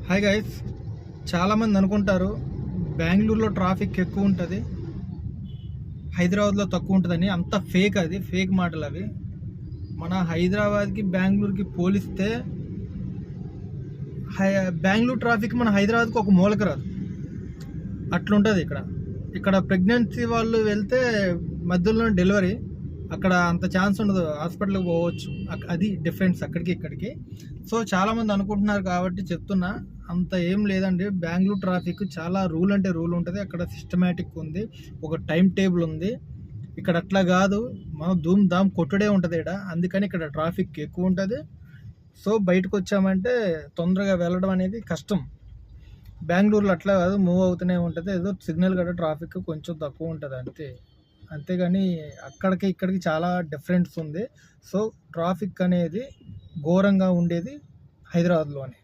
Hi guys, చాలామంది అనుకుంటారు బెంగళూరులో ట్రాఫిక్ ఎక్కువ ఉంటుంది, హైదరాబాద్లో తక్కువ ఉంటుందని. అంత ఫేక్, అది ఫేక్ మాటలు అవి. మన హైదరాబాద్కి బెంగళూరుకి పోలిస్తే బెంగళూరు ట్రాఫిక్ మన హైదరాబాద్కి ఒక మూలక రాదు, అట్లుంటుంది. ఇక్కడ ప్రెగ్నెన్సీ వాళ్ళు వెళ్తే మధ్యలో డెలివరీ, అక్కడ అంత ఛాన్స్ ఉండదు, హాస్పిటల్కి పోవచ్చు. అది డిఫరెన్స్ అక్కడికి ఇక్కడికి. సో చాలామంది అనుకుంటున్నారు కాబట్టి చెప్తున్నా, అంత ఏం లేదండి. బెంగళూరు ట్రాఫిక్ చాలా రూల్ అంటే రూల్ ఉంటుంది, అక్కడ సిస్టమేటిక్ ఉంది, ఒక టైం టేబుల్ ఉంది. ఇక్కడ అట్లా కాదు, మనం ధూమ్ ధామ్ కొట్టుడే ఉంటుంది ఇక్కడ. అందుకని ఇక్కడ ట్రాఫిక్ ఎక్కువ ఉంటుంది. సో బయటకు వచ్చామంటే తొందరగా వెళ్ళడం అనేది కష్టం. బెంగళూరులో అట్లా కాదు, మూవ్ అవుతూనే ఉంటుంది. ఏదో సిగ్నల్ కూడా ట్రాఫిక్ కొంచెం తక్కువ ఉంటుంది అంతే. అంతేగాని అక్కడికి ఇక్కడికి చాలా డిఫరెన్స్ ఉంది. సో ట్రాఫిక్ అనేది ఘోరంగా ఉండేది హైదరాబాద్లోనే.